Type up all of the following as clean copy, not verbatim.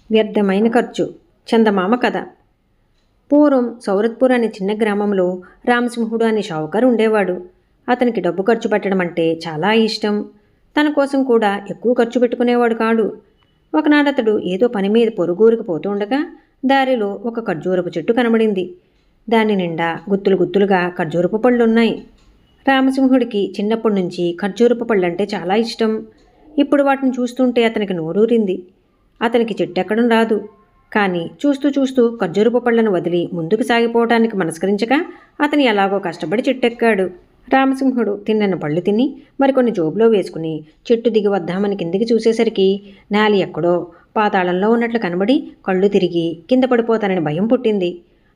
వ్యర్థమైన ఖర్చు. చందమామ కథ. పూర్వం సౌరత్పూర్ అనే చిన్న గ్రామంలో రామసింహుడు అనే షావుకారు ఉండేవాడు. అతనికి డబ్బు ఖర్చు పెట్టడం అంటే చాలా ఇష్టం. తన కోసం కూడా ఎక్కువ ఖర్చు పెట్టుకునేవాడు కాడు. ఒకనాడతడు ఏదో పని మీద పొరుగురికి పోతూ ఉండగా దారిలో ఒక ఖర్జూరపు చెట్టు కనబడింది. దాని నిండా గుత్తులు గుత్తులుగా ఖర్జూరపు పళ్ళున్నాయి. రామసింహుడికి చిన్నప్పటి నుంచి ఖర్జూరపు పళ్ళంటే చాలా ఇష్టం. ఇప్పుడు వాటిని చూస్తుంటే అతనికి నోరూరింది. అతనికి చెట్టెక్కడం రాదు. కానీ చూస్తూ చూస్తూ ఖర్జూరపు పళ్లను వదిలి ముందుకు సాగిపోవటానికి మనస్కరించగా అతను ఎలాగో కష్టపడి చెట్టెక్కాడు. రామసింహుడు తిన్నన్న పళ్ళు తిని మరికొన్ని జోబులో వేసుకుని చెట్టు దిగి వద్దామని కిందికి చూసేసరికి నేల ఎక్కడో పాతాళంలో ఉన్నట్లు కనబడి కళ్ళు తిరిగి కింద పడిపోతానని భయం పుట్టింది.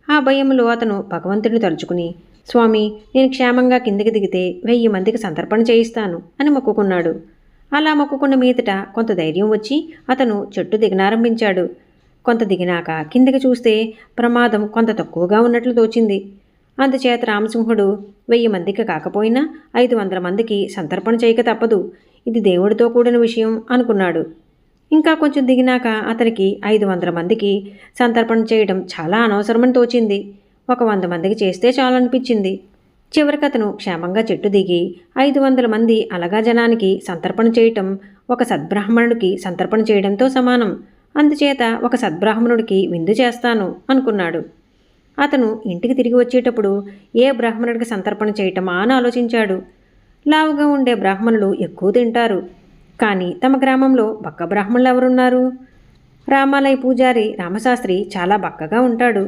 ఆ భయంలో అతను భగవంతుడిని తలుచుకుని, స్వామి, నేను క్షేమంగా కిందికి దిగితే 1000 మందికి సంతర్పణ చేయిస్తాను అని మొక్కుకున్నాడు. అలా మొక్కుకున్న మీదట కొంత ధైర్యం వచ్చి అతను చెట్టు దిగనారంభించాడు. కొంత దిగినాక కిందికి చూస్తే ప్రమాదం కొంత తక్కువగా ఉన్నట్లు తోచింది. అందుచేత రామసింహుడు 1000 మందికి కాకపోయినా 500 మందికి సంతర్పణ చేయక తప్పదు, ఇది దేవుడితో కూడిన విషయం అనుకున్నాడు. ఇంకా కొంచెం దిగినాక అతనికి 500 మందికి సంతర్పణ చేయడం చాలా అనవసరమని తోచింది. 100 మందికి చేస్తే చాలనిపించింది. చివరికి అతను క్షేమంగా చెట్టు దిగి 500 మంది అలగా జనానికి సంతర్పణ చేయటం ఒక సద్బ్రాహ్మణుడికి సంతర్పణ చేయడంతో సమానం. అందుచేత ఒక సద్బ్రాహ్మణుడికి విందు చేస్తాను అనుకున్నాడు. అతను ఇంటికి తిరిగి వచ్చేటప్పుడు ఏ బ్రాహ్మణుడికి సంతర్పణ చేయటమా అని ఆలోచించాడు. లావుగా ఉండే బ్రాహ్మణులు ఎక్కువ తింటారు. కానీ తమ గ్రామంలో బక్క బ్రాహ్మణులు ఎవరున్నారు? రామాలయ పూజారి రామశాస్త్రి చాలా బక్కగా ఉంటాడు.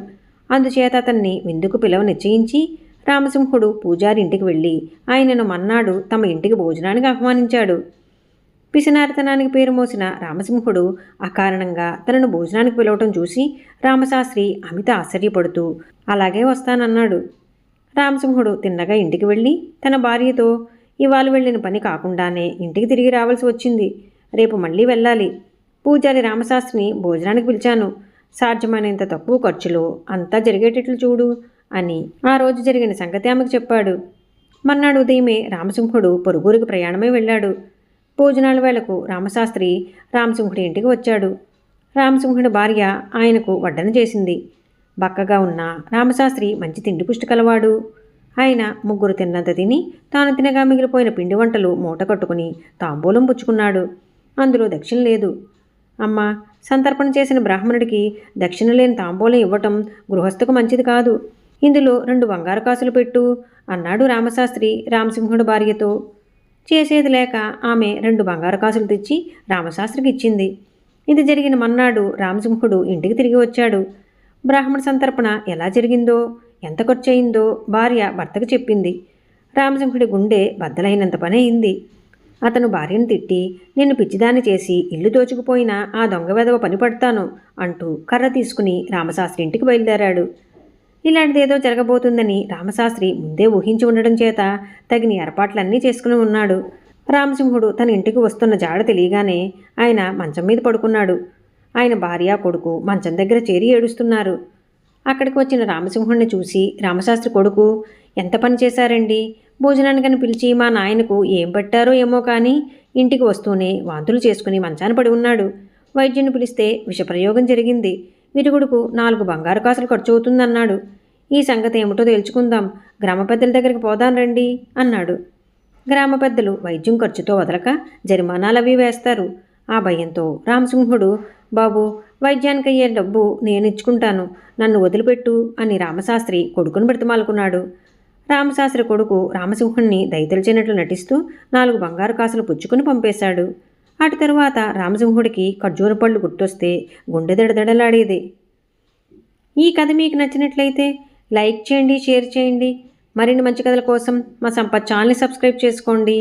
అందుచేత అతన్ని విందుకు పిలవ నిశ్చయించి రామసింహుడు పూజారి ఇంటికి వెళ్ళి ఆయనను మన్నాడు తమ ఇంటికి భోజనానికి ఆహ్వానించాడు. పిసినారితనానికి పేరు మోసిన రామసింహుడు అకారణంగా తనను భోజనానికి పిలవటం చూసి రామశాస్త్రి అమిత ఆశ్చర్యపడుతూ అలాగే వస్తానన్నాడు. రామసింహుడు తిన్నగా ఇంటికి వెళ్ళి తన భార్యతో, ఇవాళ వెళ్ళిన పని కాకుండానే ఇంటికి తిరిగి రావాల్సి వచ్చింది, రేపు మళ్ళీ వెళ్ళాలి. పూజారి రామశాస్త్రిని భోజనానికి పిలిచాను, సాధ్యమైనంత తక్కువ ఖర్చులో అంతా జరిగేటట్లు చూడు అని ఆ రోజు జరిగిన సంగతి ఆమెకు చెప్పాడు. మర్నాడు ఉదయమే రామసింహుడు పొరుగురికి ప్రయాణమై వెళ్ళాడు. భోజనాల వేళకు రామశాస్త్రి రామసింహుడి ఇంటికి వచ్చాడు. రామసింహుడి భార్య ఆయనకు వడ్డన చేసింది. బక్కగా ఉన్న రామశాస్త్రి మంచి తిండి పుష్టి కలవాడు. ఆయన 3 తిన్నంత తిని తాను తినగా మిగిలిపోయిన పిండి వంటలు మూట కట్టుకుని తాంబూలం పుచ్చుకున్నాడు. అందులో దక్షిణ లేదు. అమ్మా, సంతర్పణ చేసిన బ్రాహ్మణుడికి దక్షిణ లేని తాంబూలం ఇవ్వటం గృహస్థకు మంచిది కాదు. ఇందులో 2 బంగారు కాసులు పెట్టు అన్నాడు రామశాస్త్రి రామసింహుడు భార్యతో. చేసేది లేక ఆమె 2 బంగారు కాసులు తెచ్చి రామశాస్త్రికి ఇచ్చింది. ఇది జరిగిన మన్నాడు రామసింహుడు ఇంటికి తిరిగి వచ్చాడు. బ్రాహ్మణ సంతర్పణ ఎలా జరిగిందో, ఎంత ఖర్చు అయిందో భార్య భర్తకు చెప్పింది. రామసింహుడి గుండె బద్దలైనంత పని అయింది. అతను భార్యను తిట్టి, నిన్ను పిచ్చిదాన్ని చేసి ఇల్లు దోచుకుపోయినా ఆ దొంగ వెధవ పని పడతాను అంటూ కర్ర తీసుకుని రామశాస్త్రి ఇంటికి బయలుదేరాడు. ఇలాంటిదేదో జరగబోతుందని రామశాస్త్రి ముందే ఊహించి ఉండడం చేత తగిన ఏర్పాట్లన్నీ చేసుకుని ఉన్నాడు. రామసింహుడు తన ఇంటికి వస్తున్న జాడ తెలియగానే ఆయన మంచం మీద పడుకున్నాడు. ఆయన భార్య కొడుకు మంచం దగ్గర చేరి ఏడుస్తున్నారు. అక్కడికి వచ్చిన రామసింహుడిని చూసి రామశాస్త్రి కొడుకు, ఎంత పని చేశారండి, భోజనానికని పిలిచి మా నాయనకు ఏం పెట్టారో ఏమో కానీ ఇంటికి వస్తూనే వాంతులు చేసుకుని మంచాన పడి ఉన్నాడు. వైద్యుని పిలిస్తే విషప్రయోగం జరిగింది, విరుగుడుకు 4 బంగారు కాసులు ఖర్చు అవుతుందన్నాడు. ఈ సంగతి ఏమిటో తేల్చుకుందాం, గ్రామ పెద్దల దగ్గరికి పోదాం రండి అన్నాడు. గ్రామ పెద్దలు వైద్యం ఖర్చుతో వదలక జరిమానాలవి వేస్తారు. ఆ భయంతో రామసింహుడు, బాబు, వైద్యానికి అయ్యే డబ్బు నేను ఇచ్చుకుంటాను, నన్ను వదిలిపెట్టు అని రామశాస్త్రి కొడుకును బ్రతిమాలుకున్నాడు. రామశాస్త్రి కొడుకు రామసింహుణ్ణి దయతలిచినట్లు నటిస్తూ 4 బంగారు కాసులు పుచ్చుకుని పంపేశాడు. అటు తరువాత రామసింహుడికి ఖర్జూర పళ్ళు గుర్తొస్తే గుండె దడదడలాడేది. ఈ కథ మీకు నచ్చినట్లయితే లైక్ చేయండి, షేర్ చేయండి. మరిన్ని మంచి కథల కోసం మా సంపత్ ఛానల్ని సబ్స్క్రైబ్ చేసుకోండి.